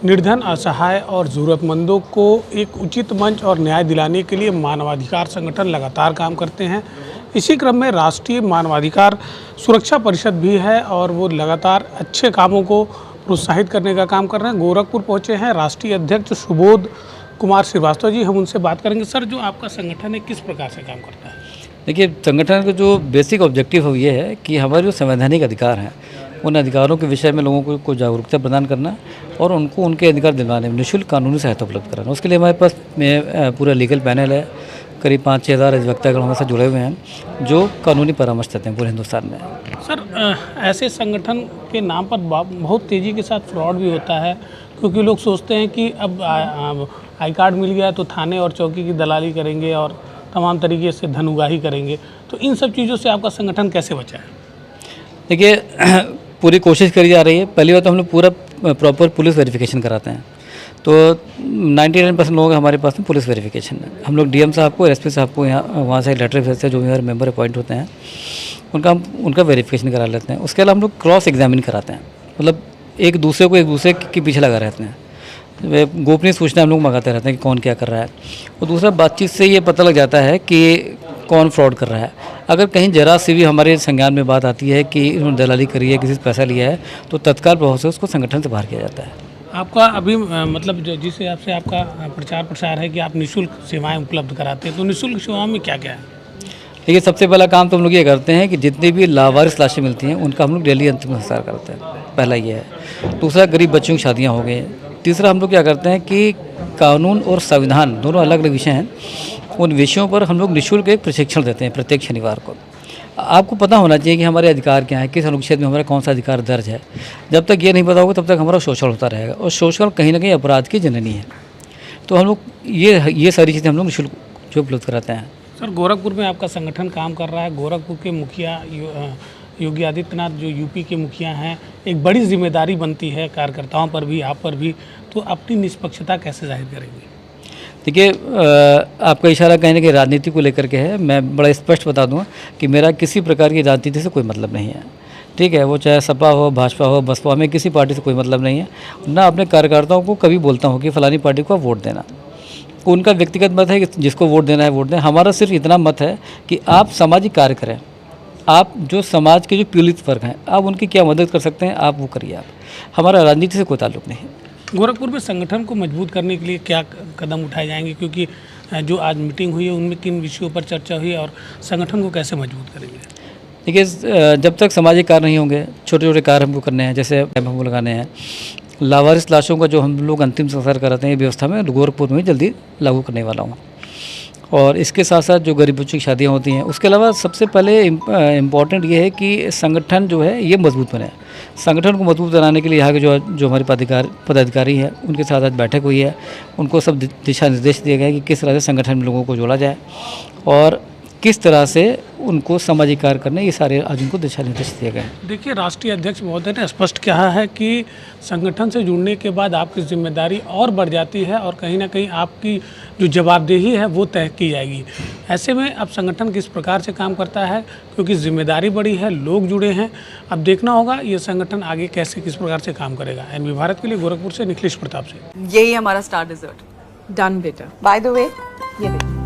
निर्धन, असहाय और ज़रूरतमंदों को एक उचित मंच और न्याय दिलाने के लिए मानवाधिकार संगठन लगातार काम करते हैं। इसी क्रम में राष्ट्रीय मानवाधिकार सुरक्षा परिषद भी है और वो लगातार अच्छे कामों को प्रोत्साहित करने का काम कर रहे हैं। गोरखपुर पहुंचे हैं राष्ट्रीय अध्यक्ष सुबोध कुमार श्रीवास्तव जी, हम उनसे बात करेंगे। सर, जो आपका संगठन है किस प्रकार से काम करता है? देखिए, संगठन का जो बेसिक ऑब्जेक्टिव है ये है कि हमारे जो संवैधानिक अधिकार हैं उन अधिकारों के विषय में लोगों को जागरूकता प्रदान करना और उनको उनके अधिकार दिलवाने में निःशुल्क कानूनी सहायता उपलब्ध कराना। उसके लिए हमारे पास पूरा लीगल पैनल है, करीब 5-6 हज़ार अधिवक्ता हमारे साथ जुड़े हुए हैं जो कानूनी परामर्श देते हैं पूरे हिंदुस्तान में। सर, ऐसे संगठन के नाम पर बहुत तेज़ी के साथ फ्रॉड भी होता है, क्योंकि लोग सोचते हैं कि अब आई कार्ड मिल गया तो थाने और चौकी की दलाली करेंगे और तमाम तरीके से धन उगाही करेंगे। तो इन सब चीज़ों से आपका संगठन कैसे बचा है? देखिए, पूरी कोशिश करी जा रही है। पहली बात तो हम लोग पूरा प्रॉपर पुलिस वेरिफिकेशन कराते हैं, तो 99% लोगों का हमारे पास में पुलिस वेरिफिकेशन है। हम लोग डीएम साहब को, एसपी साहब को यहाँ वहाँ से लेटर भेजते हैं, जो भी हमारे मेंबर अपॉइंट होते हैं उनका वेरिफिकेशन करा लेते हैं। उसके अलावा हम लोग क्रॉस एग्जामिन कराते हैं, मतलब एक दूसरे के पीछे लगा रहते हैं। गोपनीय सूचना हम लोग मंगाते रहते हैं कि कौन क्या कर रहा है। और दूसरा, बातचीत से ये पता लग जाता है कि कौन फ्रॉड कर रहा है। अगर कहीं जरा सी भी हमारे संज्ञान में बात आती है कि उन्होंने दलाली करी है, किसी से पैसा लिया है, तो तत्काल प्रभाव से उसको संगठन से बाहर किया जाता है। आपका अभी मतलब जिस हिसाब से आपका प्रचार प्रसार है कि आप निःशुल्क सेवाएं उपलब्ध कराते हैं, तो निःशुल्क सेवाओं में क्या क्या है? देखिए, सबसे पहला काम तो हम लोग ये करते हैं कि जितनी भी लावारिस लाशें मिलती हैं उनका हम लोग डेली अंतिम संस्कार करते हैं। पहला ये है। दूसरा, गरीब बच्चों की शादियाँ हो गई। तीसरा, हम लोग क्या करते हैं कि कानून और संविधान दोनों अलग अलग विषय हैं, उन विषयों पर हम लोग निःशुल्क एक प्रशिक्षण देते हैं प्रत्येक शनिवार को। आपको पता होना चाहिए कि हमारे अधिकार क्या है, किस अनुच्छेद में हमारा कौन सा अधिकार दर्ज है। जब तक ये नहीं पता होगा तब तक हमारा शोषण होता रहेगा, और शोषण कहीं ना कहीं अपराध की जननी है। तो हम लोग ये सारी चीज़ें हम लोग निःशुल्क जो उपलब्ध कराते हैं। सर, गोरखपुर में आपका संगठन काम कर रहा है। गोरखपुर के मुखिया योगी आदित्यनाथ जो यूपी के मुखिया हैं, एक बड़ी जिम्मेदारी बनती है कार्यकर्ताओं पर भी, आप पर भी, तो अपनी निष्पक्षता कैसे जाहिर करेंगे? देखिए, आपका इशारा कहीं ना कहीं राजनीति को लेकर के है। मैं बड़ा स्पष्ट बता दूं कि मेरा किसी प्रकार की राजनीति से कोई मतलब नहीं है। ठीक है, वो चाहे सपा हो, भाजपा हो, बसपा, में किसी पार्टी से कोई मतलब नहीं है। ना अपने कार्यकर्ताओं को कभी बोलता हूँ कि फलानी पार्टी को वोट देना। उनका व्यक्तिगत मत है कि जिसको वोट देना है वोट दें। हमारा सिर्फ इतना मत है कि आप सामाजिक कार्य करें। आप जो समाज के जो पीड़ित वर्ग हैं, आप उनकी क्या मदद कर सकते हैं, आप वो करिए। आप, हमारा राजनीति से कोई ताल्लुक नहीं है। गोरखपुर में संगठन को मजबूत करने के लिए क्या कदम उठाए जाएंगे, क्योंकि जो आज मीटिंग हुई है उनमें किन विषयों पर चर्चा हुई और संगठन को कैसे मजबूत करेंगे? देखिए, जब तक सामाजिक कार्य नहीं होंगे, छोटे छोटे कार्य हमको करने हैं, जैसे हमको लगाने हैं। लावारिस लाशों का जो हम लोग अंतिम संस्कार कराते हैं, ये व्यवस्था में गोरखपुर में जल्दी लागू करने वाला हूँ। और इसके साथ साथ जो गरीब बच्चों की शादियाँ होती हैं, उसके अलावा सबसे पहले इम्पॉर्टेंट ये है कि संगठन जो है ये मजबूत बने। संगठन को मजबूत बनाने के लिए यहाँ के जो हमारे पदाधिकारी हैं, उनके साथ आज बैठक हुई है। उनको सब दिशा निर्देश दिए गए कि किस तरह से संगठन में लोगों को जोड़ा जाए और किस तरह से उनको सामाजिक कार्य करने, ये सारे आज उनको दिशा निर्देश दिए गए। देखिए, राष्ट्रीय अध्यक्ष महोदय ने स्पष्ट कहा है कि संगठन से जुड़ने के बाद आपकी जिम्मेदारी और बढ़ जाती है और कहीं ना कहीं आपकी जो जवाबदेही है वो तय की जाएगी। ऐसे में अब संगठन किस प्रकार से काम करता है, क्योंकि जिम्मेदारी बड़ी है, लोग जुड़े हैं। अब देखना होगा ये संगठन आगे कैसे किस प्रकार से काम करेगा। एनवी भारत के लिए गोरखपुर से निखिलेश प्रताप से। यही हमारा स्टार डिजर्ट। डन बेटा। बाय द वे, ये देखो,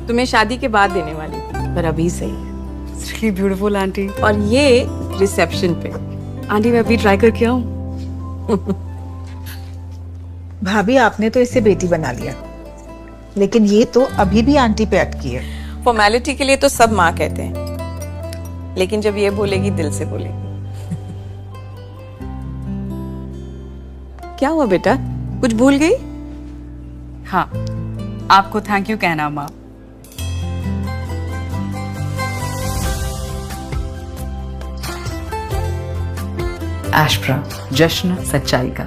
तुम्हें शादी के बाद देने वाली थी, पर अभी सही है। It's really beautiful, aunty. और ये रिसेप्शन पे। आंटी, मैं अभी ट्राई करके आऊँ? भाभी, आपने तो इसे बेटी बना लिया, लेकिन ये तो अभी भी आंटी पे अटकी है। फॉर्मेलिटी के लिए तो सब माँ कहते हैं, लेकिन जब ये बोलेगी दिल से बोलेगी। क्या हुआ बेटा, कुछ भूल गई? हाँ, आपको थैंक यू कहना माँ। एस्प्रा, जश्न सच्चाई का।